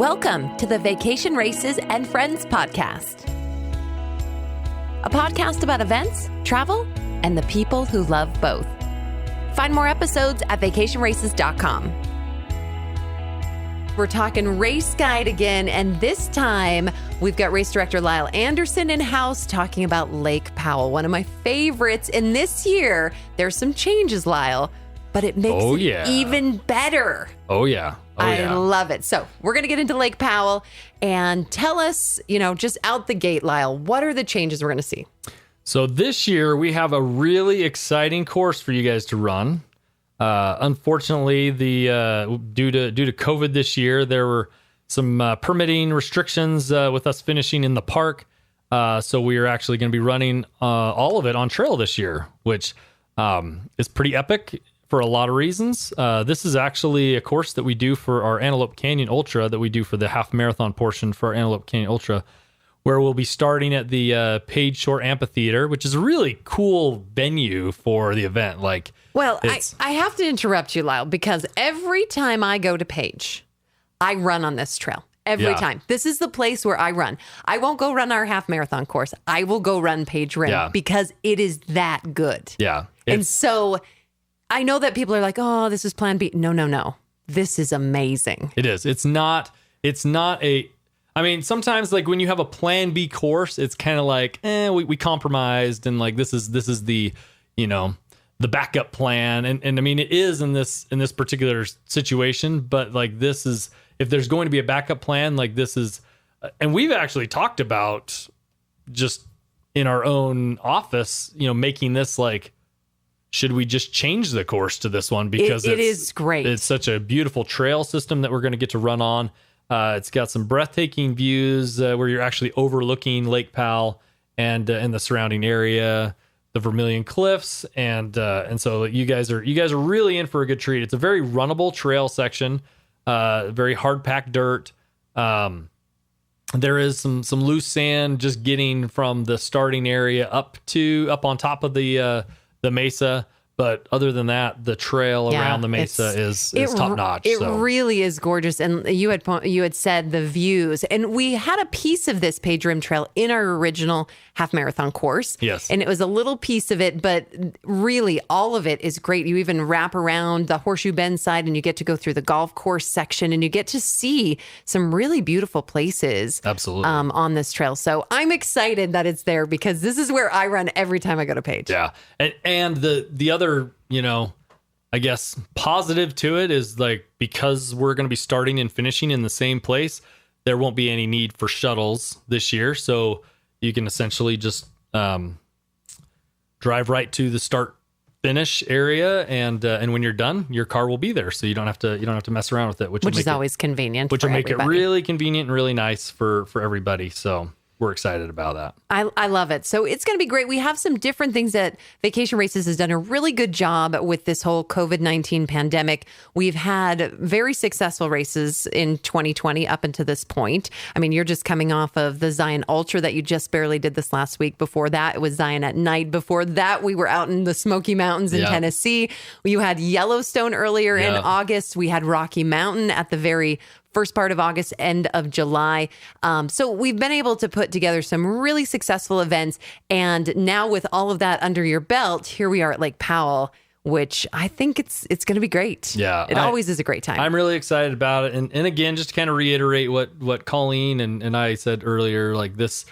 Welcome to the Vacation Races and Friends podcast, a podcast about events, travel, and the people who love both. Find more episodes at vacationraces.com. We're talking race guide again, and this time we've got race director Lyle Anderson in-house talking about Lake Powell, one of my favorites. And this year, there's some changes, Lyle, but it makes it even better. I love it. So we're going to get into Lake Powell and tell us, just out the gate, Lyle, what are the changes we're going to see? So this year we have a really exciting course for you guys to run. Unfortunately, due to COVID this year, there were some permitting restrictions with us finishing in the park. So we are actually going to be running all of it on trail this year, which is pretty epic for a lot of reasons. This is actually a course that we do for our Antelope Canyon Ultra, that we do for the half marathon portion for our Antelope Canyon Ultra, where we'll be starting at the Page Shore Amphitheater, which is a really cool venue for the event. I have to interrupt you, Lyle, because every time I go to Page, I run on this trail. Every time. This is the place where I run. I won't go run our half marathon course. I will go run Page Rim because it is that good. Yeah. And so I know that people are like, oh, this is plan B. No. This is amazing. It is. It's not sometimes like when you have a plan B course, it's kind of like, we compromised and like, this is the, the backup plan. And I mean, it is in this particular situation, but like, this is, if there's going to be a backup plan, like this is, and we've actually talked about just in our own office, making this like, should we just change the course to this one? Because it is great. It's such a beautiful trail system that we're going to get to run on. It's got some breathtaking views where you're actually overlooking Lake Powell and the surrounding area, the Vermilion Cliffs, and so you guys are really in for a good treat. It's a very runnable trail section, very hard packed dirt. There is some loose sand just getting from the starting area up on top of the mesa. But other than that, the trail around the mesa is top notch. It really is gorgeous. And you had said the views, and we had a piece of this Page Rim Trail in our original half marathon course. Yes. And it was a little piece of it, but really all of it is great. You even wrap around the Horseshoe Bend side and you get to go through the golf course section and you get to see some really beautiful places. Absolutely. On this trail. So I'm excited that it's there because this is where I run every time I go to Page. Yeah. And the other, I guess positive to it is like, because we're going to be starting and finishing in the same place, there won't be any need for shuttles this year. So you can essentially just drive right to the start finish area, and when you're done, your car will be there. So you don't have to mess around with it, which is always convenient. Which will make it really convenient and really nice for everybody. So we're excited about that. I love it. So it's going to be great. We have some different things that Vacation Races has done a really good job with this whole COVID-19 pandemic. We've had very successful races in 2020 up until this point. I mean, you're just coming off of the Zion Ultra that you just barely did this last week. Before that, it was Zion at night. Before that, we were out in the Smoky Mountains in Tennessee. You had Yellowstone earlier in August. We had Rocky Mountain at the very first part of August, end of July. So we've been able to put together some really successful events. And now with all of that under your belt, here we are at Lake Powell, which I think it's going to be great. Yeah. It always is a great time. I'm really excited about it. And again, just to kind of reiterate what Colleen and I said earlier, like this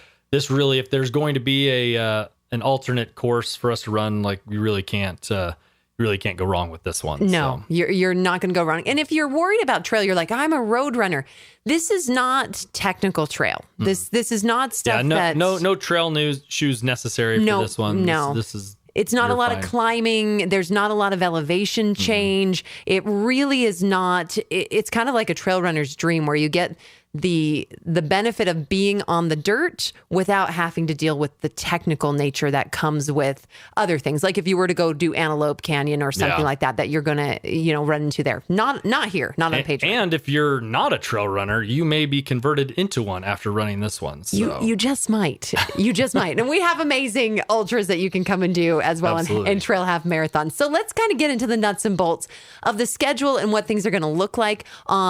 really, if there's going to be an alternate course for us to run, like we really can't go wrong with this one. No, so. You're not going to go wrong. And if you're worried about trail, you're like, I'm a road runner. This is not technical trail. This is not stuff no trail shoes necessary for this one. No, this is. It's not a lot of climbing. There's not a lot of elevation change. It really is not. It's kind of like a trail runner's dream where you get the benefit of being on the dirt without having to deal with the technical nature that comes with other things. Like if you were to go do Antelope Canyon or something like that you're going to, run into there. Not here, not on Page. And if you're not a trail runner, you may be converted into one after running this one. So. You just might. You just might. And we have amazing ultras that you can come and do as well in trail half marathons. So let's kind of get into the nuts and bolts of the schedule and what things are going to look like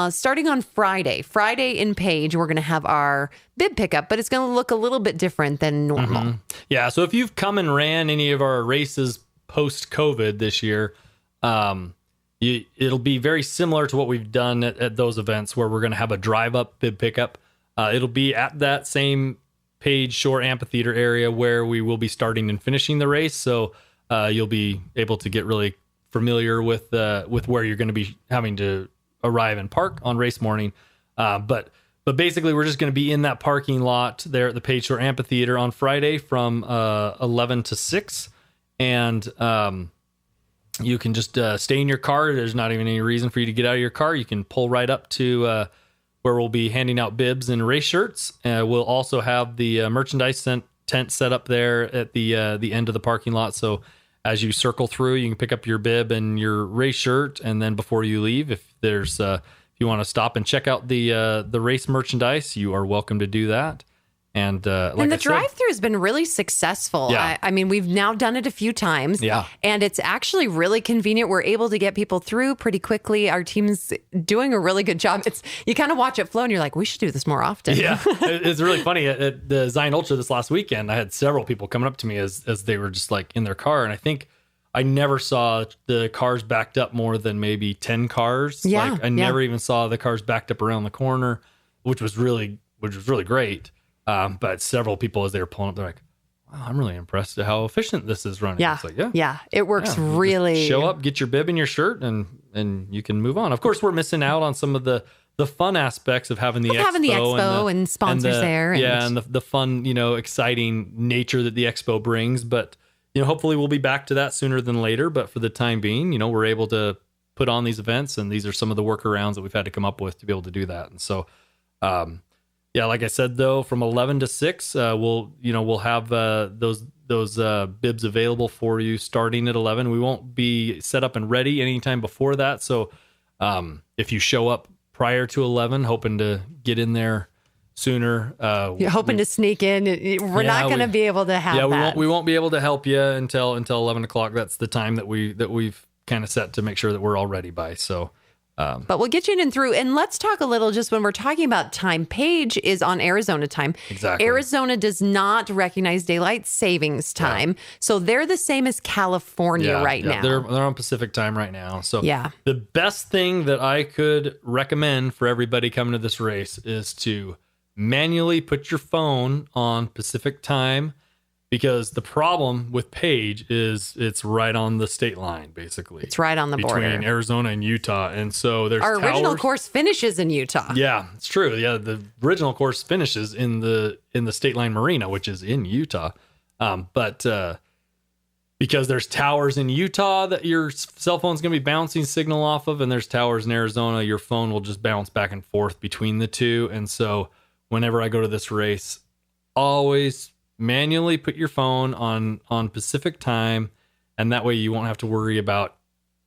starting on Friday in in Page, we're going to have our bib pickup, but it's going to look a little bit different than normal. Yeah. So if you've come and ran any of our races post-COVID this year, it'll be very similar to what we've done at those events where we're going to have a drive-up bib pickup. It'll be at that same Page Shore Amphitheater area where we will be starting and finishing the race. So you'll be able to get really familiar with where you're going to be having to arrive and park on race morning. But basically, we're just going to be in that parking lot there at the Page Shore Amphitheater on Friday from 11 to 6. And you can just stay in your car. There's not even any reason for you to get out of your car. You can pull right up to where we'll be handing out bibs and race shirts. We'll also have the merchandise tent set up there at the end of the parking lot. So as you circle through, you can pick up your bib and your race shirt. And then before you leave, if you want to stop and check out the race merchandise, you are welcome to do that. And the drive-thru has been really successful. Yeah. I mean, we've now done it a few times. Yeah. And it's actually really convenient. We're able to get people through pretty quickly. Our team's doing a really good job. You kind of watch it flow and you're like, we should do this more often. Yeah. It's really funny. At the Zion Ultra this last weekend, I had several people coming up to me as they were just like in their car. And I think I never saw the cars backed up more than maybe 10 cars. Yeah. Like I never even saw the cars backed up around the corner, which was really great. But several people, as they were pulling up, they're like, wow, I'm really impressed at how efficient this is running. Yeah. It's like, It works You really. just show up, get your bib and your shirt, and you can move on. Of course, we're missing out on some of the fun aspects of having the expo and sponsors there. And the fun, exciting nature that the expo brings. But, hopefully we'll be back to that sooner than later. But for the time being, we're able to put on these events, and these are some of the workarounds that we've had to come up with to be able to do that. And so, like I said, though, from 11 to 6, we'll have those bibs available for you starting at 11. We won't be set up and ready anytime before that. So if you show up prior to 11, hoping to get in there sooner, you're hoping to sneak in. We're not going to be able to have that. We won't be able to help you until 11 o'clock. That's the time that we've kind of set to make sure that we're all ready by. So. But we'll get you in and through. And let's talk a little, just when we're talking about time, Page is on Arizona time. Exactly. Arizona does not recognize daylight savings time. Yeah. So they're the same as California now. They're on Pacific time right now. So yeah. The best thing that I could recommend for everybody coming to this race is to manually put your phone on Pacific time, because the problem with Page is it's right on the state line, basically. It's right on the border. Between Arizona and Utah. And so there's our original course finishes in Utah. Yeah, it's true. Yeah, the original course finishes in the State Line Marina, which is in Utah. But because there's towers in Utah that your cell phone's going to be bouncing signal off of, and there's towers in Arizona, your phone will just bounce back and forth between the two. And so whenever I go to this race, always manually put your phone on Pacific time, and that way you won't have to worry about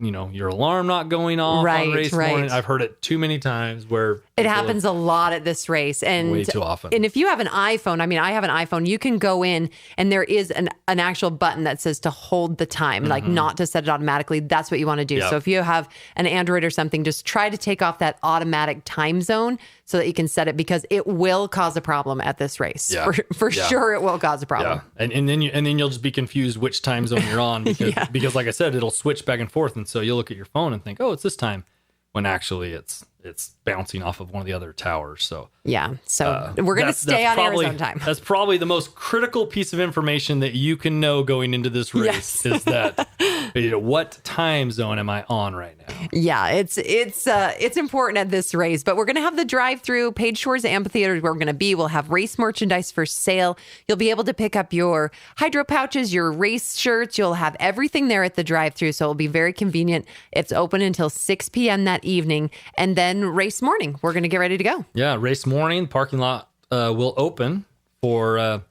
your alarm not going off on race morning. I've heard it too many times where it happens a lot at this race, and way too often. And if you have an iPhone, I have an iPhone, you can go in and there is an actual button that says to hold the time, like not to set it automatically. That's what you want to do. Yep. So if you have an Android or something, just try to take off that automatic time zone so that you can set it, because it will cause a problem at this race. Yeah. For sure, it will cause a problem. Yeah. And then you'll just be confused which time zone you're on, because like I said, it'll switch back and forth, and so you'll look at your phone and think, oh, it's this time, when actually it's bouncing off of one of the other towers. So we're going to stay on Arizona time. That's probably the most critical piece of information that you can know going into this race. Is that what time zone am I on right now? Yeah, it's important at this race. But we're going to have the drive-through Page Shores Amphitheater where we're going to be. We'll have race merchandise for sale. You'll be able to pick up your hydro pouches, your race shirts. You'll have everything there at the drive-through, so it'll be very convenient. It's open until 6 p.m. that evening, and then race morning, we're going to get ready to go. Yeah, race morning, parking lot will open for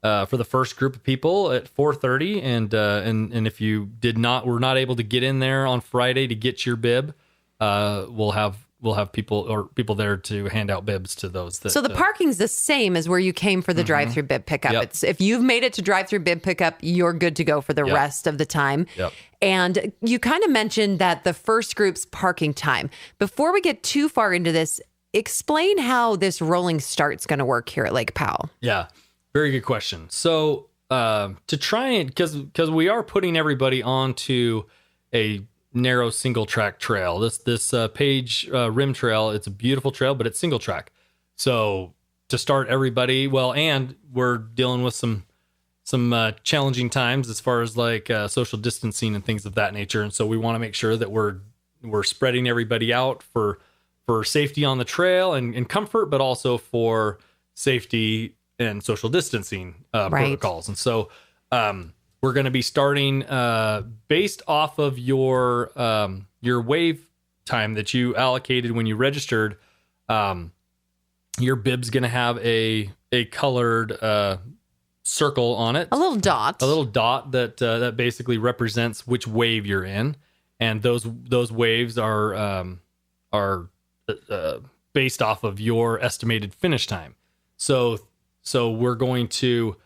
the first group of people at 4:30, and if you were not able to get in there on Friday to get your bib, we'll have people there to hand out bibs to those. So the parking's the same as where you came for the drive-through bib pickup. Yep. It's if you've made it to drive-through bib pickup, you're good to go for the rest of the time. Yep. And you kind of mentioned that the first group's parking time. Before we get too far into this, explain how this rolling start's going to work here at Lake Powell. Yeah, very good question. So to try and, because we are putting everybody onto a narrow single track trail. This Page Rim Trail, it's a beautiful trail, but it's single track. So to start everybody, and we're dealing with some challenging times as far as like social distancing and things of that nature. And so we want to make sure that we're spreading everybody out for safety on the trail and comfort, but also for safety and social distancing protocols. And so we're going to be starting based off of your wave time that you allocated when you registered. Your bib's going to have a colored circle on it, a little dot that basically represents which wave you're in, and those waves are based off of your estimated finish time. So we're going to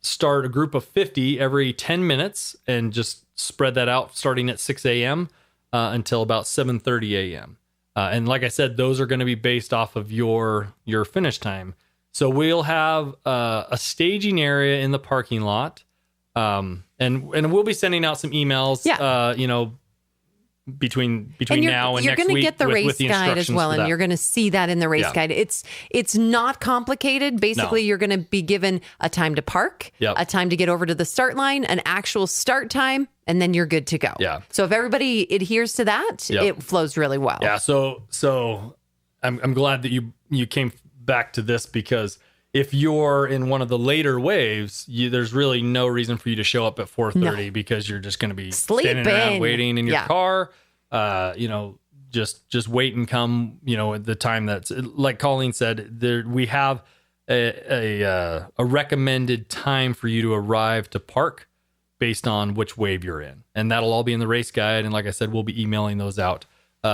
start a group of 50 every 10 minutes and just spread that out starting at 6 a.m. Until about 7:30 a.m. And like I said, those are going to be based off of your finish time. So we'll have a staging area in the parking lot, and we'll be sending out some emails. Between now and next week, you're going to get the race the guide as well, and you're going to see that in the race guide. It's not complicated. Basically, you're going to be given a time to park, a time to get over to the start line, an actual start time, and then you're good to go. Yeah. So if everybody adheres to that, it flows really well. Yeah. So I'm glad that you came back to this, because if you're in one of the later waves, there's really no reason for you to show up at 4:30 because you're just going to be standing around waiting in your car. Just wait and come. At the time that's, like Colleen said, we have a recommended time for you to arrive to park based on which wave you're in, and that'll all be in the race guide. And like I said, we'll be emailing those out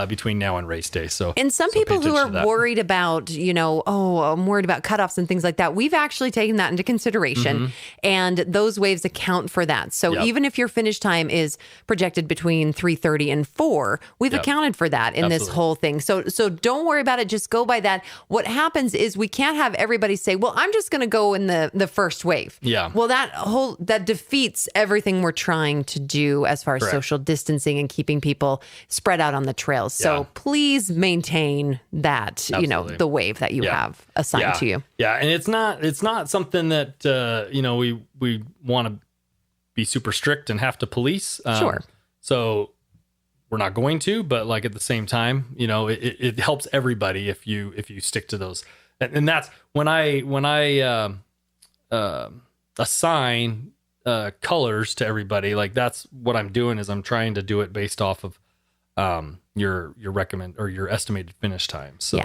between now and race day. And some people who are worried about, I'm worried about cutoffs and things like that, we've actually taken that into consideration, and those waves account for that. So even if your finish time is projected between 3:30 and 4, we've accounted for that in this whole thing. So don't worry about it. Just go by that. What happens is we can't have everybody say, well, I'm just going to go in the first wave. Yeah. Well, that defeats everything we're trying to do as far as social distancing and keeping people spread out on the trail. So please maintain that, the wave that you have assigned to you. Yeah. And it's not something that, we want to be super strict and have to police. Sure. So we're not going to, but like at the same time, it helps everybody if you stick to those. And that's when I assign colors to everybody, like that's what I'm doing, is I'm trying to do it based off of your recommend or your estimated finish time. So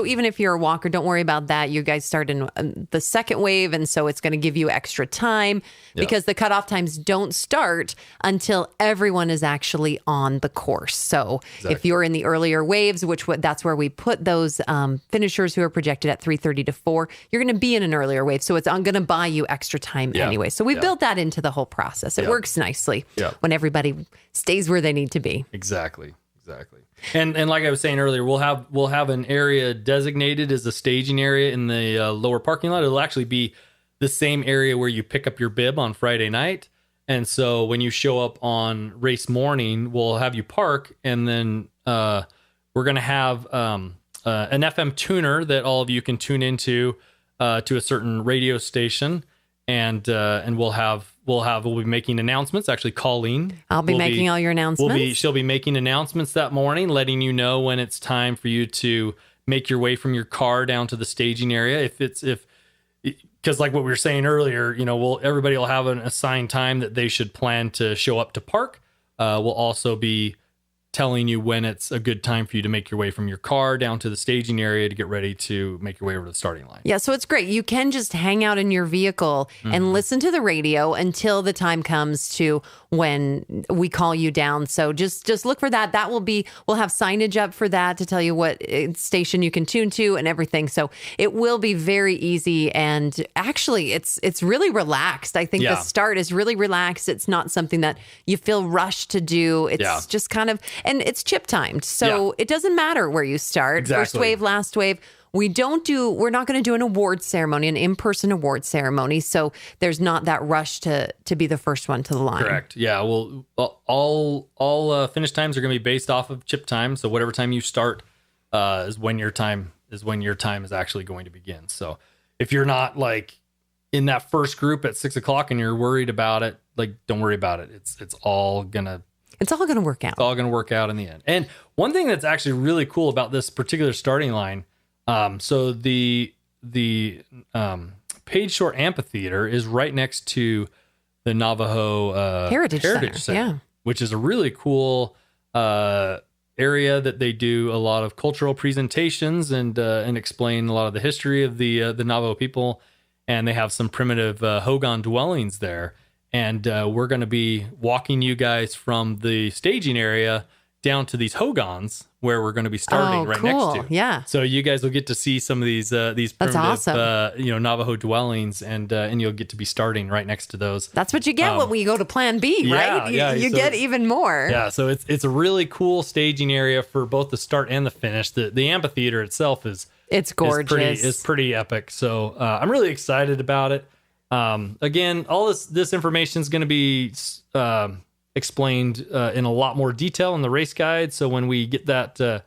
even if you're a walker, don't worry about that. You guys start in the second wave, and so it's going to give you extra time because the cutoff times don't start until everyone is actually on the course. So if you're in the earlier waves, that's where we put those finishers who are projected at 3:30 to 4, you're going to be in an earlier wave, so it's going to buy you extra time anyway. So we built that into the whole process. It works nicely when everybody stays where they need to be. Exactly. And like I was saying earlier, we'll have an area designated as a staging area in the lower parking lot. It'll actually be the same area where you pick up your bib on Friday night. And so when you show up on race morning, we'll have you park, and then we're going to have an FM tuner that all of you can tune into to a certain radio station, and we'll be making announcements. Actually, Colleen, I'll be making all your announcements. She'll be making announcements that morning, letting you know when it's time for you to make your way from your car down to the staging area. Because like what we were saying earlier, everybody will have an assigned time that they should plan to show up to park. We'll also be telling you when it's a good time for you to make your way from your car down to the staging area to get ready to make your way over to the starting line. Yeah, so it's great. You can just hang out in your vehicle and listen to the radio until the time comes to when we call you down. So just look for that. We'll have signage up for that to tell you what station you can tune to and everything. So it will be very easy, and actually it's really relaxed. I think the start is really relaxed. It's not something that you feel rushed to do. It's just kind of, And it's chip timed. So it doesn't matter where you start. Exactly. First wave, last wave. We're not going to do an awards ceremony, an in-person awards ceremony. So there's not that rush to be the first one to the line. Correct. Yeah. Well, all finish times are going to be based off of chip time. So whatever time you start is when your time is actually going to begin. So if you're not like in that first group at 6:00 and you're worried about it, like, don't worry about it. It's all going to work out. It's all going to work out in the end. And one thing that's actually really cool about this particular starting line, so the Page Shore Amphitheater is right next to the Navajo Heritage Center, which is a really cool area that they do a lot of cultural presentations and explain a lot of the history of the Navajo people. And they have some primitive hogan dwellings there. And we're going to be walking you guys from the staging area down to these hogans where we're going to be starting next to. Yeah. So you guys will get to see some of these primitive, awesome. Navajo dwellings, and you'll get to be starting right next to those. That's what you get when we go to Plan B, right? You get even more. Yeah. So it's a really cool staging area for both the start and the finish. The amphitheater itself it's gorgeous. It's pretty epic. So I'm really excited about it. Again, all this information is going to be explained in a lot more detail in the race guide. So when we get that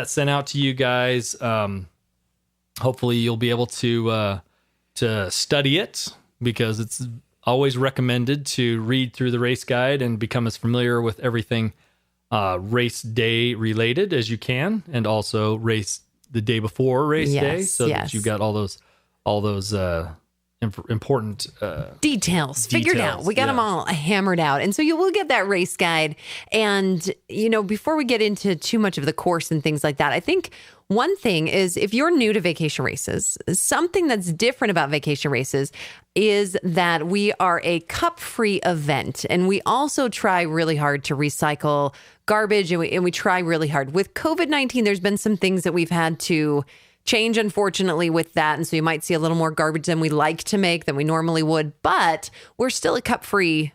sent out to you guys, hopefully you'll be able to study it, because it's always recommended to read through the race guide and become as familiar with everything race day related as you can, and also race the day before race day, so that you've got all those important details figured out. We got them all hammered out. And so you will get that race guide. And, before we get into too much of the course and things like that, I think one thing is, if you're new to vacation races, something that's different about vacation races is that we are a cup-free event. And we also try really hard to recycle garbage, and we try really hard. With COVID-19, there's been some things that we've had to change, unfortunately, with that. And so you might see a little more garbage than we like to make than we normally would, but we're still a cup-free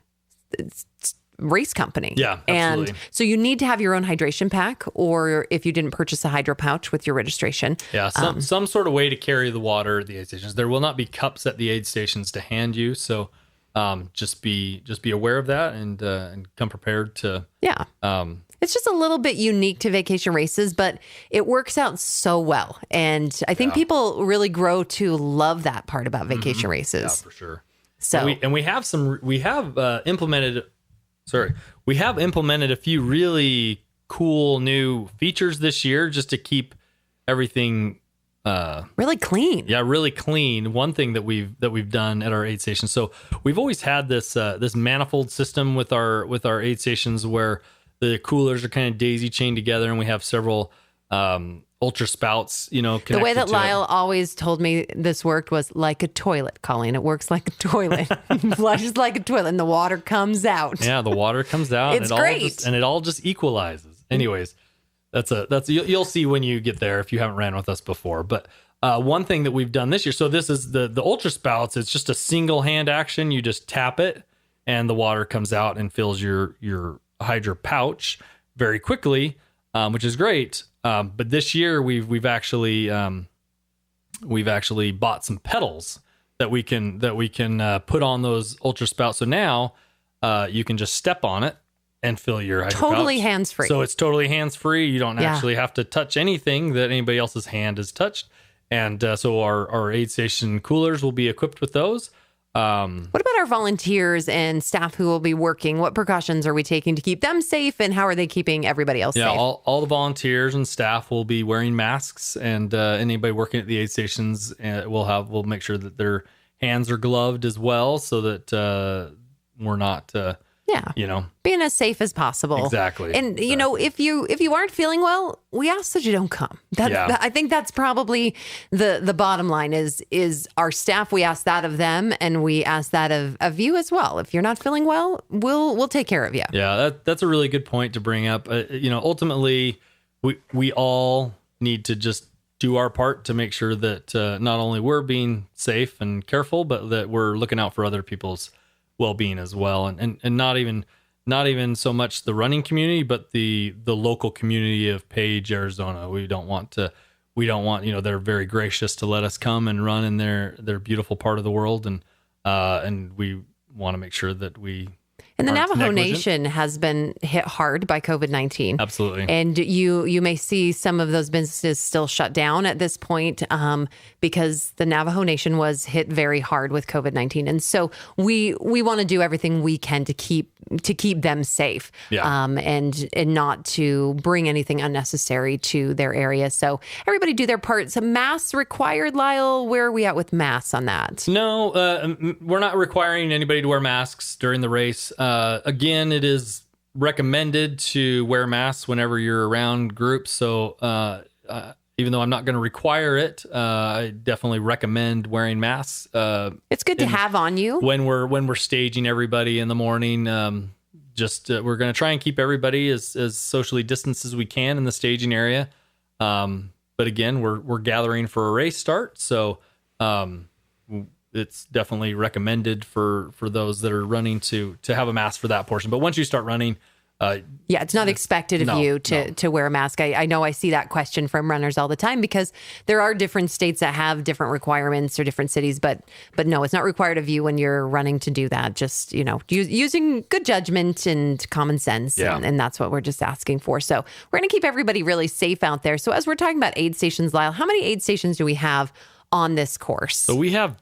race company. Yeah, absolutely. And so you need to have your own hydration pack, or if you didn't purchase a hydro pouch with your registration. Yeah, some sort of way to carry the water at the aid stations. There will not be cups at the aid stations to hand you, so just be aware of that and come prepared to. Yeah. It's just a little bit unique to vacation races, but it works out so well. And I think people really grow to love that part about vacation races. Yeah, for sure. So we have implemented a few really cool new features this year, just to keep everything really clean. Yeah, really clean. One thing that we've done at our aid stations. So we've always had this manifold system with our aid stations, where the coolers are kind of daisy chained together, and we have several ultra spouts, connected. The way that Lyle always told me this worked was like a toilet, Colleen. It works like a toilet. Flushes like a toilet, and the water comes out. Yeah, the water comes out. It's great. And it all just equalizes. Anyways, you'll see when you get there if you haven't ran with us before. But one thing that we've done this year, so this is the ultra spouts. It's just a single hand action. You just tap it, and the water comes out and fills your hydro pouch very quickly, which is great. But this year we've actually bought some pedals that we can put on those ultra spouts. So now you can just step on it and fill your hydro totally pouch. hands-free. So it's totally hands-free. You don't actually have to touch anything that anybody else's hand has touched. And so our aid station coolers will be equipped with those. What about our volunteers and staff who will be working? What precautions are we taking to keep them safe, and how are they keeping everybody else safe? Yeah, all the volunteers and staff will be wearing masks, and anybody working at the aid stations we'll make sure that their hands are gloved as well, so that we're not being as safe as possible. Exactly. And if you aren't feeling well, we ask that you don't come. I think that's probably the bottom line is our staff. We ask that of them, and we ask that of you as well. If you're not feeling well, we'll take care of you. Yeah, that's a really good point to bring up. Ultimately, we all need to just do our part to make sure that not only we're being safe and careful, but that we're looking out for other people's well-being as well, and not not even so much the running community, but the local community of Page, Arizona. We don't want, they're very gracious to let us come and run in their beautiful part of the world. And we want to make sure that we And the Navajo negligent. Nation has been hit hard by COVID-19. Absolutely. And you may see some of those businesses still shut down at this point because the Navajo Nation was hit very hard with COVID-19. And so we want to do everything we can to keep them safe and not to bring anything unnecessary to their area. So everybody do their part. Some masks required, Lyle. Where are we at with masks on that? No, we're not requiring anybody to wear masks during the race. Again, it is recommended to wear masks whenever you're around groups. So even though I'm not going to require it, I definitely recommend wearing masks. It's good to have on you when we're staging everybody in the morning. We're going to try and keep everybody as socially distanced as we can in the staging area. But again, we're gathering for a race start, so it's definitely recommended for those that are running to have a mask for that portion. But once you start running, it's not expected of you to wear a mask. I know I see that question from runners all the time because there are different states that have different requirements or different cities, but no, it's not required of you when you're running to do that. Just, using good judgment and common sense. And that's what we're just asking for. So we're going to keep everybody really safe out there. So as we're talking about aid stations, Lyle, how many aid stations do we have on this course? So we have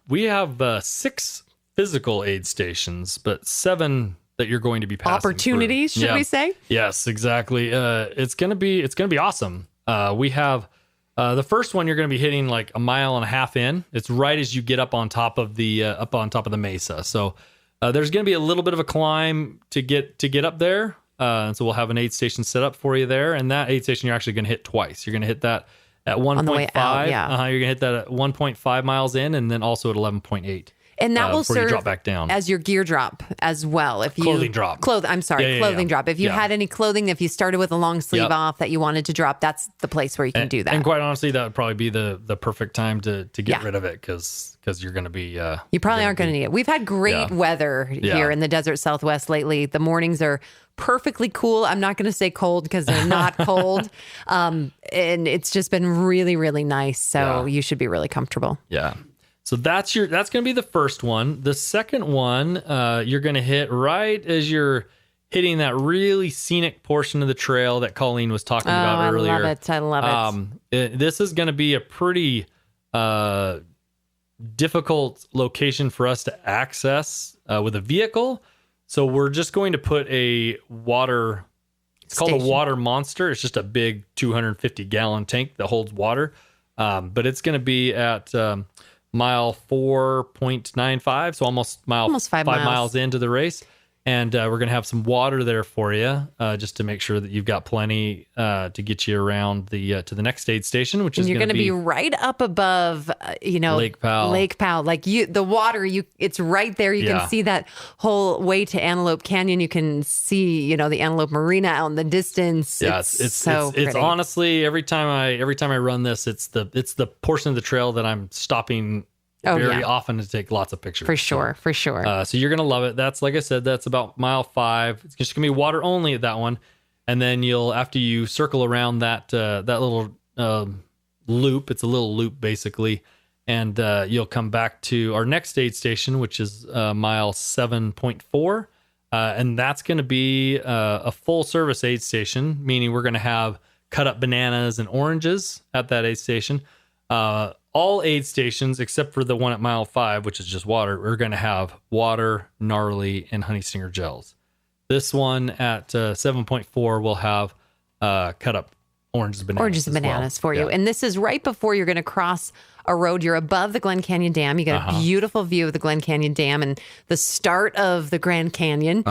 6 physical aid stations, but 7 that you're going to be passing opportunities through. Should we say? Yes, exactly. It's gonna be awesome. We have the first one you're gonna be hitting like a mile and a half in. It's right as you get up on top of the mesa. So there's gonna be a little bit of a climb to get up there. So we'll have an aid station set up for you there, and that aid station you're actually gonna hit twice. You're gonna hit that at 1.5. You're gonna hit that at 1.5 miles in, and then also at 11.8. And that will serve drop back down as your gear drop as well. If you clothing drop. Clothing drop. If you had any clothing, if you started with a long sleeve off that you wanted to drop, that's the place where you can do that. And quite honestly, that would probably be the perfect time to get rid of it because you're going to be. You probably aren't going to need it. We've had great weather here in the desert Southwest lately. The mornings are perfectly cool. I'm not going to say cold because they're not cold. And it's just been really, really nice. So you should be really comfortable. Yeah. So that's going to be the first one. The second one, you're going to hit right as you're hitting that really scenic portion of the trail that Colleen was talking about earlier. I love it. This is going to be a pretty difficult location for us to access with a vehicle. So we're just going to put a water. It's called a water monster. It's just a big 250-gallon tank that holds water. But it's going to be at mile 4.95, so almost 5 miles into the race. And we're going to have some water there for you, just to make sure that you've got plenty to get you around to the next aid station, which is you're going to be right up above, Lake Powell. Like the water, it's right there. You can see that whole way to Antelope Canyon. You can see, the Antelope Marina out in the distance. Yeah, it's honestly every time I run this, it's the portion of the trail that I'm stopping very often to take lots of pictures. For sure. So you're going to love it. That's, like I said, that's about mile 5. It's just going to be water only at that one. And then after you circle around that little loop, it's a little loop basically. And you'll come back to our next aid station, which is mile 7.4. And that's going to be a full service aid station, meaning we're going to have cut up bananas and oranges at that aid station. All aid stations, except for the one at mile 5, which is just water, we're going to have water, gnarly, and honey stinger gels. This one at 7.4 will have cut up oranges and bananas for you. And this is right before you're going to cross a road. You're above the Glen Canyon Dam. You get a beautiful view of the Glen Canyon Dam and the start of the Grand Canyon.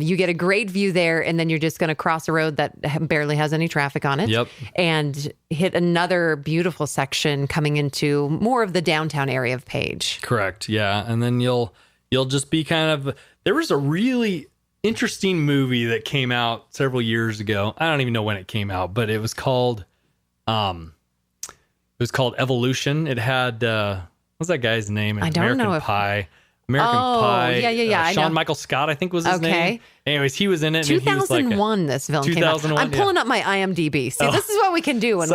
You get a great view there, and then you're just going to cross a road that barely has any traffic on it. And hit another beautiful section coming into more of the downtown area of Page. Correct. Yeah. And then you'll just be there was a really interesting movie that came out several years ago. I don't even know when it came out, but it was called Evolution. It had what's that guy's name in American Pie? American Pie. Yeah. I Sean know. Michael Scott, I think was his name. Anyways, he was in it. 2001, this film came out. 2001, I'm pulling up my IMDb. See, this is what we can do when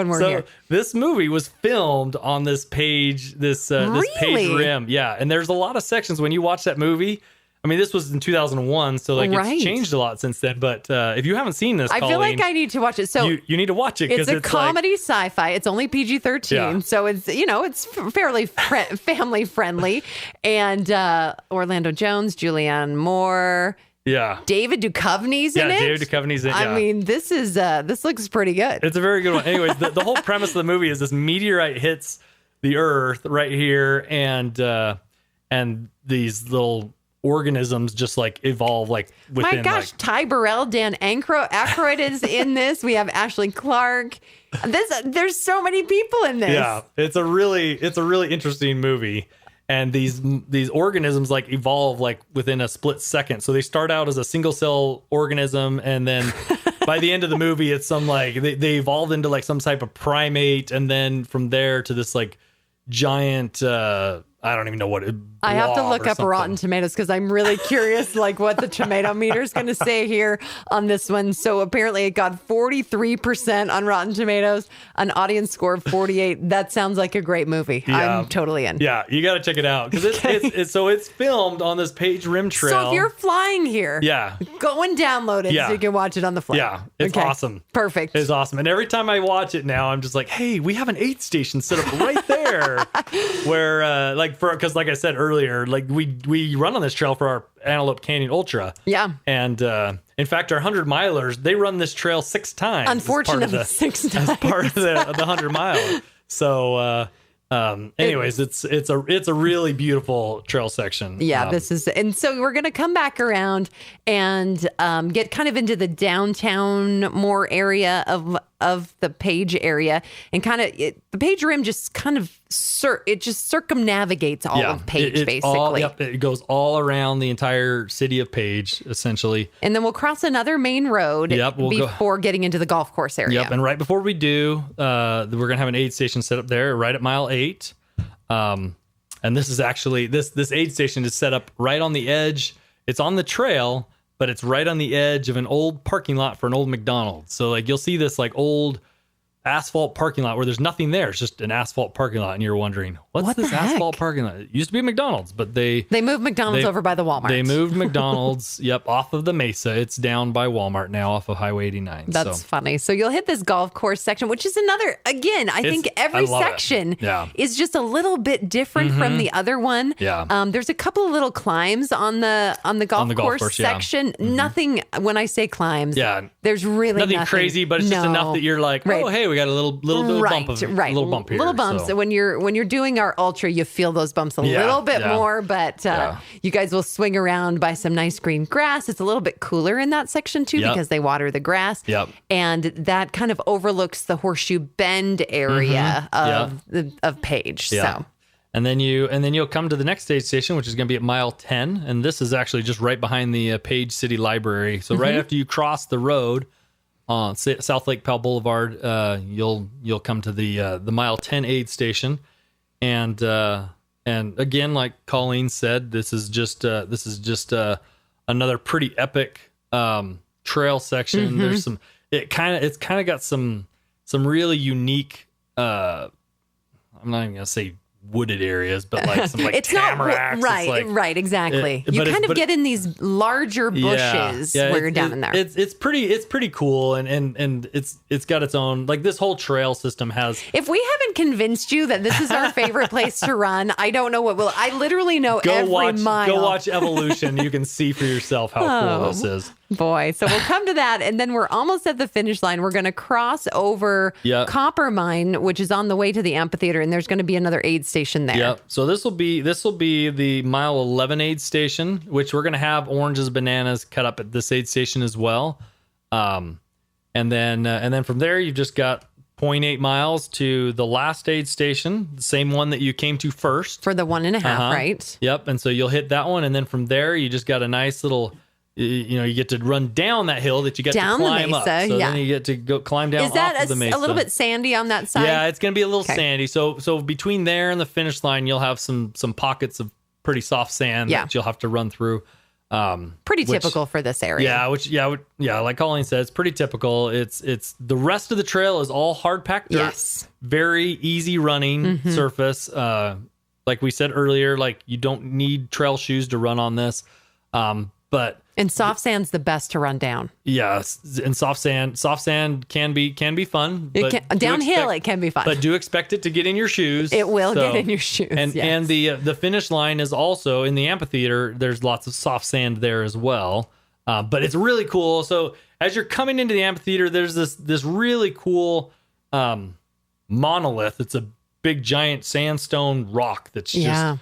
we're here. This movie was filmed on this page, this page rim. Yeah, and there's a lot of sections when you watch that movie. I mean, this was in 2001, so it's changed a lot since then. But if you haven't seen this, I feel like I need to watch it. So you need to watch it because it's a comedy sci-fi. It's only PG-13, so it's fairly family friendly. And Orlando Jones, Julianne Moore, David Duchovny's in it. David Duchovny's in it. I mean, this looks pretty good. It's a very good one. Anyways, the whole premise of the movie is this meteorite hits the Earth right here, and these little organisms just like evolve like within. My gosh, Ty Burrell, Dan Aykroyd is in this. We have Ashley Clark. There's so many people in this. Yeah, it's a really interesting movie. And these organisms like evolve like within a split second. So they start out as a single cell organism, and then by the end of the movie, it's some like they evolved into like some type of primate, and then from there to this like giant. I don't even know what. I have to look up Rotten Tomatoes because I'm really curious, like what the tomato meter is going to say here on this one. So apparently, it got 43% on Rotten Tomatoes, an audience score of 48. That sounds like a great movie. Yeah. I'm totally in. Yeah, you got to check it out because it's filmed on this page rim trail. So if you're flying here, go and download it so you can watch it on the flight. Yeah, it's awesome. Perfect. It's awesome. And every time I watch it now, I'm just like, hey, we have an aid station set up right there, where because like I said earlier, like we run on this trail for our Antelope Canyon Ultra. Yeah. And in fact, our 100 milers, they run this trail 6 times. Unfortunately, 6 times. As part of the 100 mile. So anyways, it's a really beautiful trail section. Yeah, and so we're going to come back around and get kind of into the downtown more area of the Page area, and kind of the Page rim just kind of circumnavigates all of Page basically. It goes all around the entire city of Page essentially. And then we'll cross another main road before getting into the golf course area. Yep, and right before we do, we're going to have an aid station set up there right at mile 8. And this is actually this aid station is set up right on the edge. It's on the trail, but it's right on the edge of an old parking lot for an old McDonald's. So like you'll see this like old asphalt parking lot where there's nothing there. It's just an asphalt parking lot, and you're wondering, what's this asphalt parking lot? It used to be McDonald's, but they moved McDonald's over by the Walmart. They moved McDonald's, off of the Mesa. It's down by Walmart now off of Highway 89. That's funny. So you'll hit this golf course section, which is another, again, I think every section is just a little bit different from the other one. Yeah. There's a couple of little climbs on the golf course section. Mm-hmm. Nothing, when I say climbs, there's really nothing crazy, but it's just enough that you're like, oh, hey, we got a little bit of bump here. Little bumps. So. When you're doing our ultra, you feel those bumps a little bit more, but you guys will swing around by some nice green grass. It's a little bit cooler in that section too because they water the grass. Yep. And that kind of overlooks the Horseshoe Bend area of Page. Yeah. So. And then you'll come to the next aid station, which is going to be at mile 10, and this is actually just right behind the Page City Library. So right after you cross the road on South Lake Powell Boulevard, you'll come to the mile 10 aid station, and again, like Colleen said, this is just another pretty epic trail section. Mm-hmm. There's it's kind of got some really unique. I'm not even gonna say wooded areas, but like some like tamaracks. Right, exactly. You kind of get in these larger bushes where you're down in there. It's pretty cool, and it's got its own, like, this whole trail system has. If we haven't convinced you that this is our favorite place to run, I don't know what will. I literally know every mile. Go watch Evolution. You can see for yourself how cool this is. Boy, so we'll come to that, and then we're almost at the finish line. We're going to cross over Copper Mine, which is on the way to the amphitheater, and there's going to be another aid station there. Yep. So this will be the mile 11 aid station, which we're going to have oranges, bananas cut up at this aid station as well. And then from there, you've just got 0.8 miles to the last aid station, the same one that you came to first for the 1.5, right? Yep. And so you'll hit that one, and then from there, you just got a nice little. You get to run down that hill that you get down to climb the Mesa, up. So then you get to go climb down off of the Mesa. Is that a little bit sandy on that side? Yeah, it's going to be a little sandy. So between there and the finish line, you'll have some pockets of pretty soft sand that you'll have to run through. Pretty typical for this area. Like Colleen said, it's pretty typical. It's the rest of the trail is all hard packed dirt. Yes. Very easy running surface. Like we said earlier, like you don't need trail shoes to run on this. And soft sand's the best to run down. Yes, and soft sand can be fun. Downhill, it can be fun. But do expect it to get in your shoes. It will get in your shoes. And the finish line is also in the amphitheater. There's lots of soft sand there as well. But it's really cool. So as you're coming into the amphitheater, there's this really cool monolith. It's a big giant sandstone rock that's just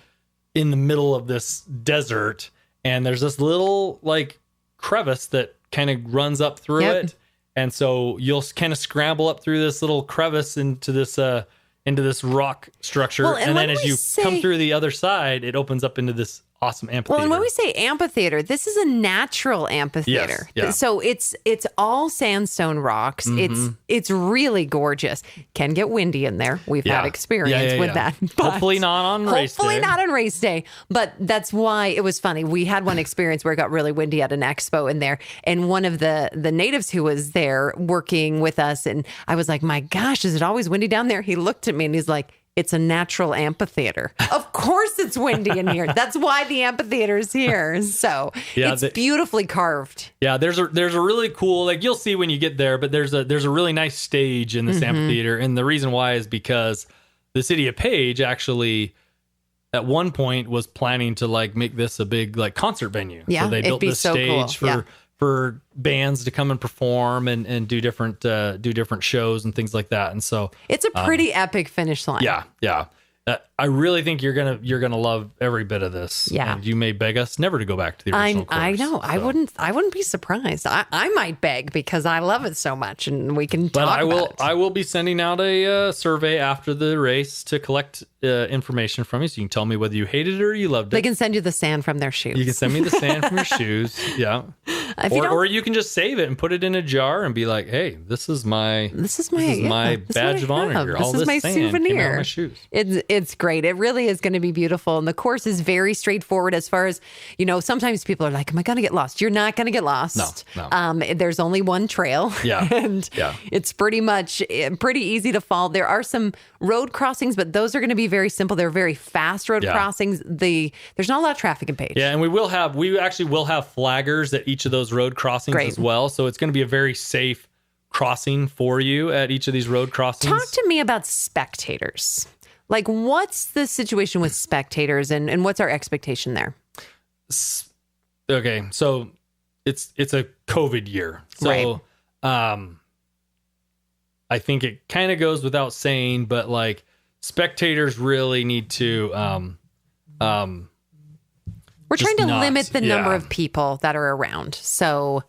in the middle of this desert. And there's this little like crevice that kind of runs up through it. And so you'll kind of scramble up through this little crevice into this rock structure. Well, and then as you come through the other side, it opens up into this awesome amphitheater. Well, and when we say amphitheater, this is a natural amphitheater. Yes, yeah. So it's all sandstone rocks. It's really gorgeous. Can get windy in there. We've had experience with that. But hopefully not on race day. Hopefully not on race day. But that's why it was funny. We had one experience where it got really windy at an expo in there. And one of the natives who was there working with us, and I was like, my gosh, is it always windy down there? He looked at me and he's like, it's a natural amphitheater. Of course it's windy in here. That's why the amphitheater is here. So it's beautifully carved. Yeah, there's a really cool, like you'll see when you get there, but there's a really nice stage in this amphitheater. And the reason why is because the city of Page actually at one point was planning to like make this a big like concert venue. Yeah, so they built this stage cool. for bands to come and perform and do different shows and things like that. And so it's a pretty epic finish line. Yeah. I really think you're gonna love every bit of this. Yeah, and you may beg us never to go back to the original course. I know. So. I wouldn't be surprised. I might beg because I love it so much, and we can talk about it. I will be sending out a survey after the race to collect information from you, so you can tell me whether you hated it or you loved it. They can send you the sand from their shoes. You can send me the sand from your shoes. Yeah. Or you can just save it and put it in a jar and be like, "Hey, this is my badge of honor here. All this my sand souvenir. Came out of my shoes." It's great. It really is going to be beautiful, and the course is very straightforward. As far as sometimes people are like, "Am I going to get lost?" You're not going to get lost. No. There's only one trail. Yeah, and it's pretty easy to follow. There are some road crossings, but those are going to be very simple. They're very fast road crossings. There's not a lot of traffic in Page. Yeah, and we actually will have flaggers at each of those road crossings as well. So it's going to be a very safe crossing for you at each of these road crossings. Talk to me about spectators. Like, what's the situation with spectators and what's our expectation there? Okay, so it's a COVID year. So I think it kind of goes without saying, but like spectators really need to we're trying to limit the number of people that are around. So,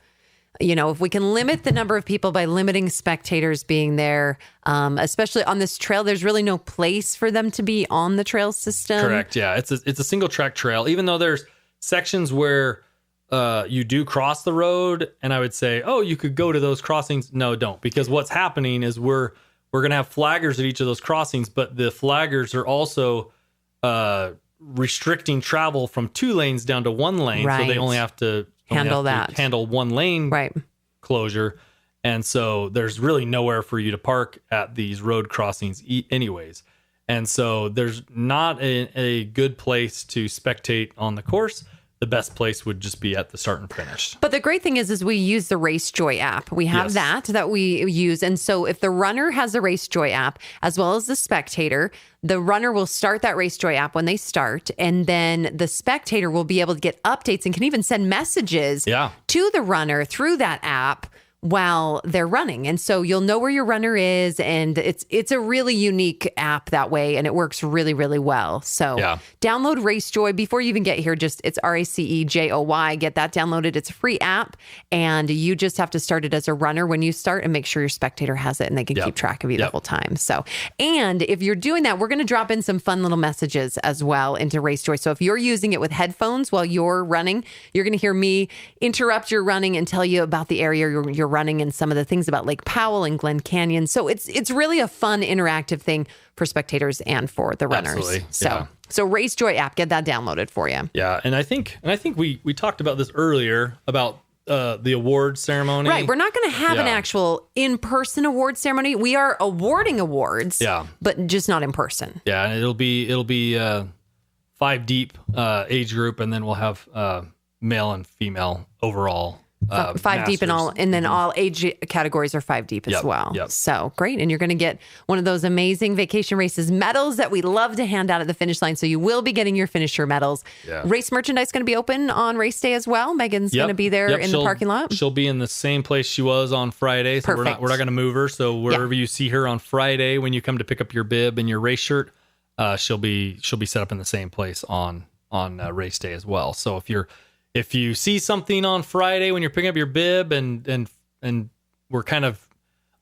if we can limit the number of people by limiting spectators being there, especially on this trail, there's really no place for them to be on the trail system. Correct. Yeah. It's a single track trail, even though there's sections where you do cross the road. And I would say, oh, you could go to those crossings. No, don't. Because what's happening is we're going to have flaggers at each of those crossings, but the flaggers are also restricting travel from 2 lanes down to 1 lane. Right. So they only have to handle 1 lane closure. And so there's really nowhere for you to park at these road crossings anyways. And so there's not a good place to spectate on the course. The best place would just be at the start and finish. But the great thing is we use the Race Joy app. We have that we use. And so if the runner has the Race Joy app, as well as the spectator, the runner will start that Race Joy app when they start. And then the spectator will be able to get updates and can even send messages to the runner through that app while they're running. And so you'll know where your runner is, and it's a really unique app that way, and it works really, really well. So download Race Joy before you even get here. It's RACEJOY. Get that downloaded. It's a free app, and you just have to start it as a runner when you start and make sure your spectator has it and they can keep track of you the whole time. So, and if you're doing that, we're going to drop in some fun little messages as well into Race Joy. So if you're using it with headphones while you're running, you're going to hear me interrupt your running and tell you about the area you're running and some of the things about Lake Powell and Glen Canyon. So it's really a fun, interactive thing for spectators and for the runners. Absolutely. So Race Joy app, get that downloaded for you. Yeah, and I think we talked about this earlier about the award ceremony. Right, we're not going to have an actual in-person award ceremony. We are awarding awards, but just not in person. Yeah, and it'll be 5 deep age group, and then we'll have male and female overall. 5 deep in all, and then all age categories are 5 deep as well. Yep. So great. And you're going to get one of those amazing Vacation Races medals that we love to hand out at the finish line. So you will be getting your finisher medals. Yeah. Race merchandise going to be open on race day as well. Megan's going to be there in the parking lot. She'll be in the same place she was on Friday. So we're not going to move her. So wherever you see her on Friday, when you come to pick up your bib and your race shirt, she'll be set up in the same place on race day as well. So if you see something on Friday when you're picking up your bib and we're kind of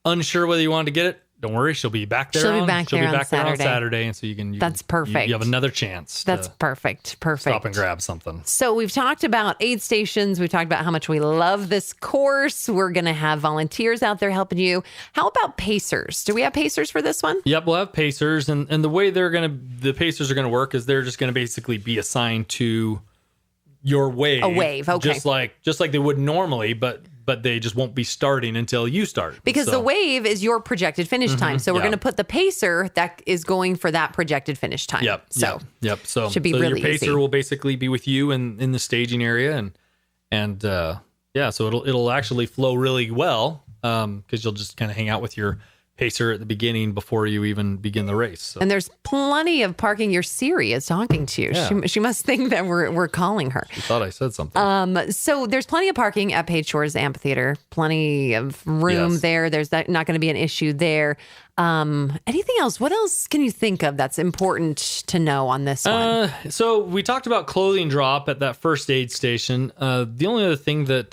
unsure whether you want to get it, don't worry. She'll be back there. She'll be back there on Saturday, and so you can. That's perfect. You have another chance. That's perfect. Stop and grab something. So we've talked about aid stations. We've talked about how much we love this course. We're going to have volunteers out there helping you. How about pacers? Do we have pacers for this one? Yep, we'll have pacers, and the way the pacers are going to work is they're just going to basically be assigned to your wave. A wave, okay. Just like they would normally, but they just won't be starting until you start. Because the wave is your projected finish time. So we're going to put the pacer that is going for that projected finish time. Yep. So should be really your pacer easy. will basically be with you in the staging area, and so it'll actually flow really well because you'll just kind of hang out with your pacer at the beginning before you even begin the race. So. And there's plenty of parking. Your Siri is talking to you. Yeah. She must think that we're calling her. She thought I said something. So there's plenty of parking at Page Shores Amphitheater. Plenty of room there. There's not going to be an issue there. Anything else? What else can you think of that's important to know on this one? So we talked about clothing drop at that first aid station. The only other thing that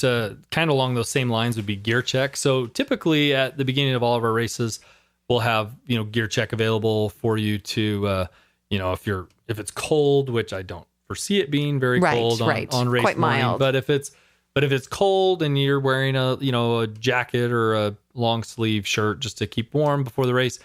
kind of along those same lines would be gear check. So typically at the beginning of all of our races, we'll have gear check available for you to if it's cold, which I don't foresee it being very cold on race quite morning, mild. but if it's cold and you're wearing a jacket or a long sleeve shirt just to keep warm before the race,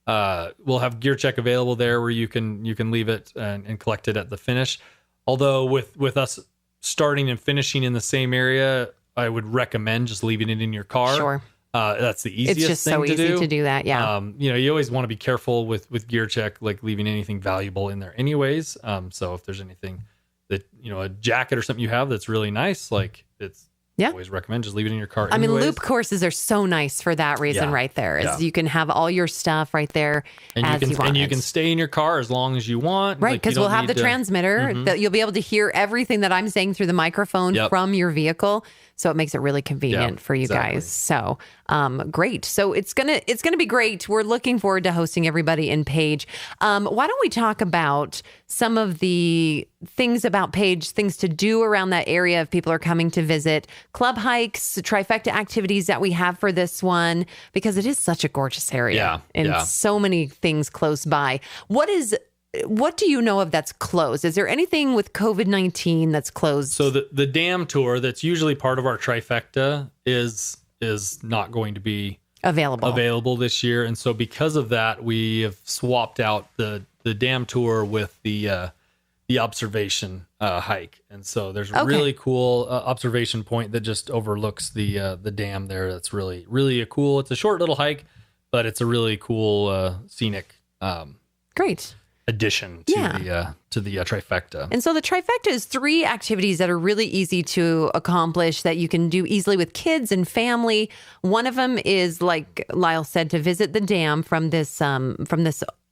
we'll have gear check available there where you can leave it and collect it at the finish. Although with us starting and finishing in the same area, I would recommend just leaving it in your car. Sure. That's the easiest It's just thing so to easy do. to do that. Yeah. You always want to be careful with gear check, like leaving anything valuable in there anyways. So if there's anything that, a jacket or something you have that's really nice, like it's always recommend just leave it in your car. I mean, loop courses are so nice for that reason right there. Is you can have all your stuff right there and you can stay in your car as long as you want. Right, because we'll have the transmitter that you'll be able to hear everything that I'm saying through the microphone from your vehicle. So it makes it really convenient for you guys. So great. So it's gonna be great. We're looking forward to hosting everybody in Page. Why don't we talk about some of the things about Page, things to do around that area if people are coming to visit, club hikes, trifecta activities that we have for this one, because it is such a gorgeous area and so many things close by. What do you know of that's closed? Is there anything with COVID-19 that's closed? So the dam tour that's usually part of our trifecta is not going to be available this year. And so because of that, we have swapped out the dam tour with the observation hike. And so there's a really cool observation point that just overlooks the dam there. That's really, really cool. It's a short little hike, but it's a really cool scenic great addition to the trifecta. And so the trifecta is 3 activities that are really easy to accomplish that you can do easily with kids and family. One of them is, like Lyle said, to visit the dam from this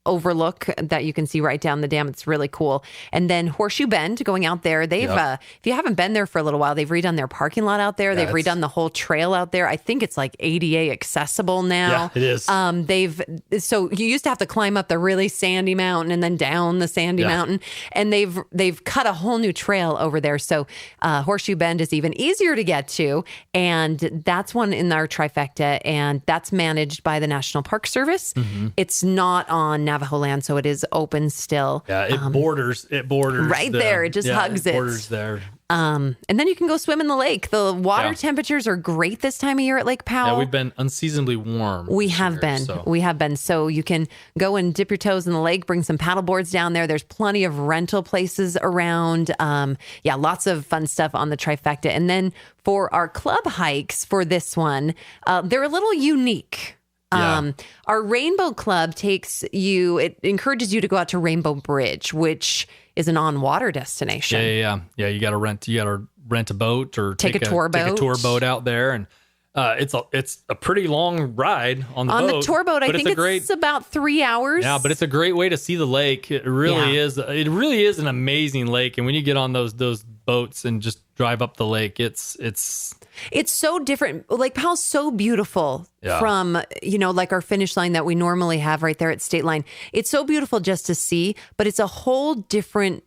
overlook that you can see right down the dam. It's really cool. And then Horseshoe Bend, going out there. They've if you haven't been there for a little while, they've redone their parking lot out there. They've redone the whole trail out there. I think it's like ADA accessible now. Yeah, it is. So you used to have to climb up the really sandy mountain and then down the sandy mountain, and they've cut a whole new trail over there. So Horseshoe Bend is even easier to get to, and that's one in our trifecta, and that's managed by the National Park Service. It's not on Navajo land, so it is open still. Yeah, it borders right there. It just hugs it. Borders there. And then you can go swim in the lake. The water temperatures are great this time of year at Lake Powell. Yeah, we've been unseasonably warm. We have been. So you can go and dip your toes in the lake, bring some paddle boards down there. There's plenty of rental places around. Lots of fun stuff on the trifecta. And then for our club hikes for this one, they're a little unique. Our Rainbow Club it encourages you to go out to Rainbow Bridge, which is an on-water destination. Yeah. You got to rent a boat or take a tour boat. Take a tour boat out there, and it's a pretty long ride on the boat. On the tour boat, I think it's about 3 hours. Yeah, but it's a great way to see the lake. It really is. It really is an amazing lake, and when you get on those boats and just drive up the lake, it's so different. Lake Powell's so beautiful from, like our finish line that we normally have right there at State Line. It's so beautiful just to see, but it's a whole different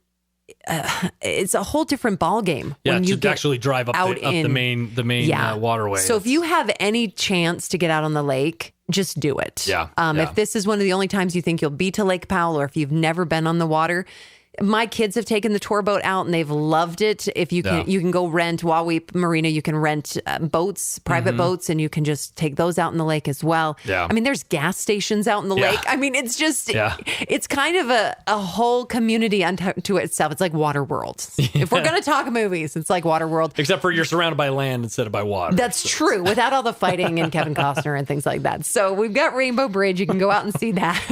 ball game. Yeah, when you actually drive up the main waterway. So if you have any chance to get out on the lake, just do it. If this is one of the only times you think you'll be to Lake Powell, or if you've never been on the water, my kids have taken the tour boat out and they've loved it. If you can go rent Waweep Marina, you can rent boats, private boats, and you can just take those out in the lake as well. Yeah. I mean, there's gas stations out in the lake. I mean, it's just, it's kind of a whole community unto itself. It's like Waterworld. If we're going to talk movies, it's like Waterworld. Except for you're surrounded by land instead of by water. That's true, without all the fighting and Kevin Costner and things like that. So we've got Rainbow Bridge. You can go out and see that.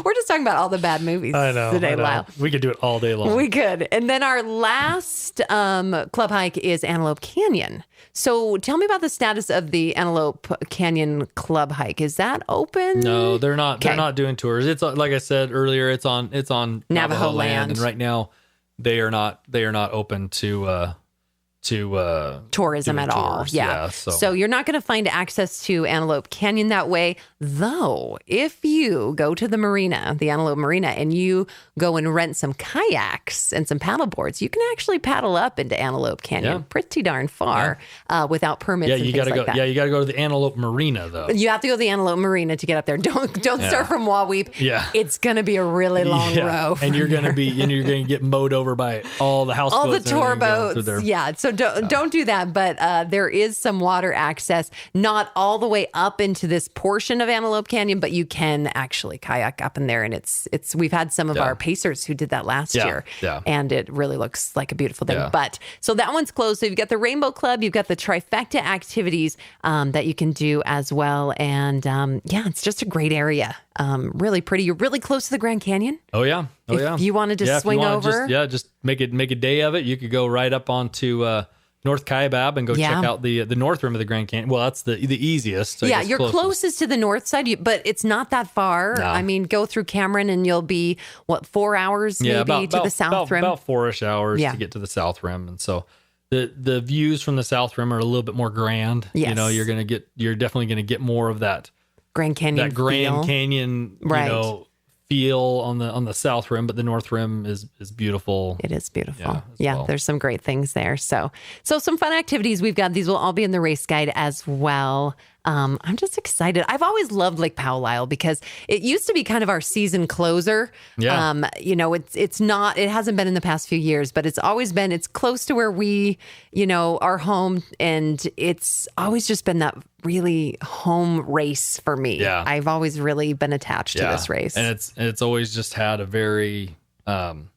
We're just talking about all the bad movies today, Lyle. We could do it all day long. We could. And then our last club hike is Antelope Canyon. So tell me about the status of the Antelope Canyon club hike. Is that open? No, they're not. Okay. They're not doing tours. It's like I said earlier. It's on Navajo land, and right now they are not open to tourism at all. Yeah. So you're not going to find access to Antelope Canyon that way. Though, if you go to the marina, the Antelope Marina, and you go and rent some kayaks and some paddle boards, you can actually paddle up into Antelope Canyon pretty darn far without permits. Yeah, you got to go. That. Yeah, you got to go to the Antelope Marina though. You have to go to the Antelope Marina to get up there. Don't start from Waweep. Yeah, it's going to be a really long row, and you're going to get mowed over by all the houseboats, all the tour boats. Yeah, so don't do that. But there is some water access, not all the way up into this portion of Antelope Canyon, but you can actually kayak up in there, and it's. We've had some of our pacers who did that last year, and it really looks like a beautiful thing. But so that one's closed. So you've got the Rainbow Club, you've got the trifecta activities that you can do as well, and it's just a great area. Really pretty. You're really close to the Grand Canyon. If you wanted to swing over, just make a day of it. You could go right up onto North Kaibab and go check out the north rim of the Grand Canyon. Well, that's the easiest. You're closest to the north side, but it's not that far. No. I mean, go through Cameron and you'll be 4 hours maybe to the south rim. About 4-ish hours to get to the south rim, and so the views from the south rim are a little bit more grand. Yes. You're definitely gonna get more of that Grand Canyon, Canyon, feel on the south rim, but the north rim is beautiful. It is beautiful. Well. There's some great things there. So some fun activities we've got. These will all be in the race guide as well. I'm just excited. I've always loved Lake Powell, Lyle, because it used to be kind of our season closer. Yeah. It's not, it hasn't been in the past few years, but it's always been, it's close to where we, are home, and it's always just been that really home race for me. Yeah. I've always really been attached to this race. And it's always just had a very, fun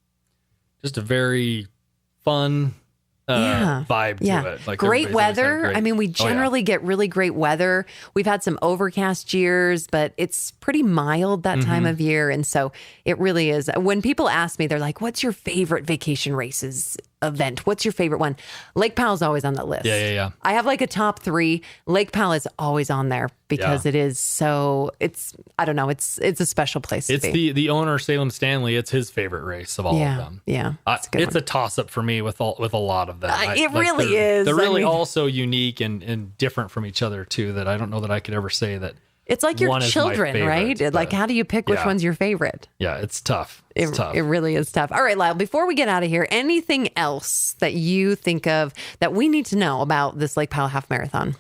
vibe to it. Like great weather. I mean, we generally get really great weather. We've had some overcast years, but it's pretty mild that time of year. And so it really is. When people ask me, they're like, what's your favorite vacation races event? What's your favorite one? Lake Powell's always on that list. Yeah. I have like a top 3. Lake Powell is always on there because it is so, it's a special place to be. It's the owner, Salem Stanley. It's his favorite race of all of them. Yeah. It's a toss up for me with a lot of them. It really is. They're really all so unique and different from each other too, that I don't know that I could ever say that. It's like your children, favorite, right? Like, how do you pick which one's your favorite? Yeah, it's tough. It really is tough. All right, Lyle, before we get out of here, anything else that you think of that we need to know about this Lake Powell Half Marathon?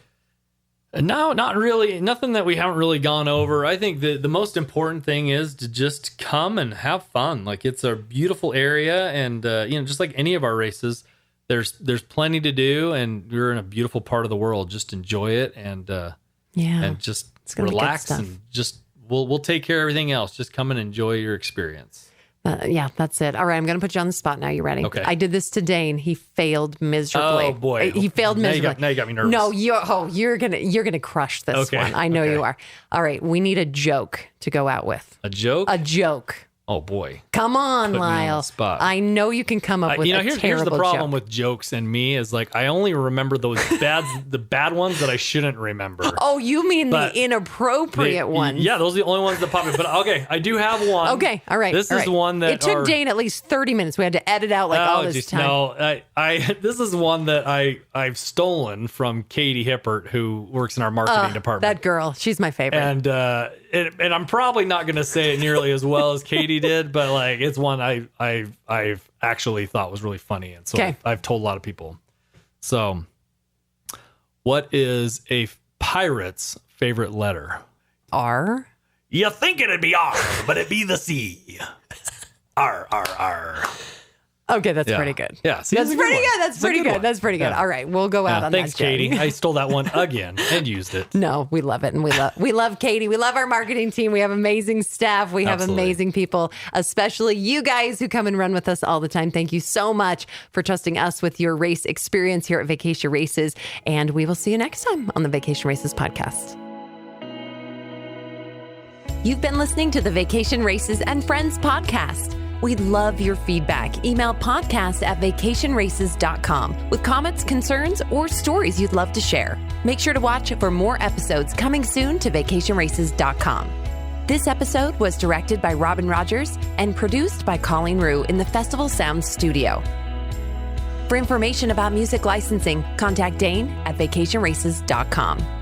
No, not really. Nothing that we haven't really gone over. I think the most important thing is to just come and have fun. Like, it's a beautiful area, and just like any of our races, there's plenty to do, and you're in a beautiful part of the world. Just enjoy it and just relax and just we'll take care of everything else. Just come and enjoy your experience. Yeah, that's it. All right, I'm going to put you on the spot now. You ready? Okay. I did this to Dane. He failed miserably. Oh boy, he failed miserably. Now you got me nervous. No, you're gonna crush this one. I know you are. All right, we need a joke to go out with. A joke? A joke. Oh boy. Come on, Put me Lyle. on the spot. I know you can come up with a terrible here's the problem joke. with jokes and me is like I only remember those the bad ones that I shouldn't remember. Oh, you mean the inappropriate ones? Yeah, those are the only ones that pop in. But okay, I do have one. Okay, all right. This is one that it took Dane at least 30 minutes. We had to edit out all this time. No, this is one that I've stolen from Katie Hippert, who works in our marketing department. That girl, she's my favorite. And I'm probably not going to say it nearly as well as Katie did, but like it's one I've actually thought was really funny, and so I've told a lot of people. So, what is a pirate's favorite letter? R. You think it'd be R, but it'd be the C. R R R. Okay, that's pretty good. Yeah, that's pretty good. That's pretty good. That's pretty good. All right, we'll go out on thanks, that. Thanks, Katie. I stole that one again and used it. No, we love it, and we love Katie. We love our marketing team. We have amazing staff. We have amazing people, especially you guys who come and run with us all the time. Thank you so much for trusting us with your race experience here at Vacation Races, and we will see you next time on the Vacation Races podcast. You've been listening to the Vacation Races and Friends podcast. We'd love your feedback. Email podcast@vacationraces.com with comments, concerns, or stories you'd love to share. Make sure to watch for more episodes coming soon to vacationraces.com. This episode was directed by Robin Rogers and produced by Colleen Rue in the Festival Sounds studio. For information about music licensing, contact Dane at vacationraces.com.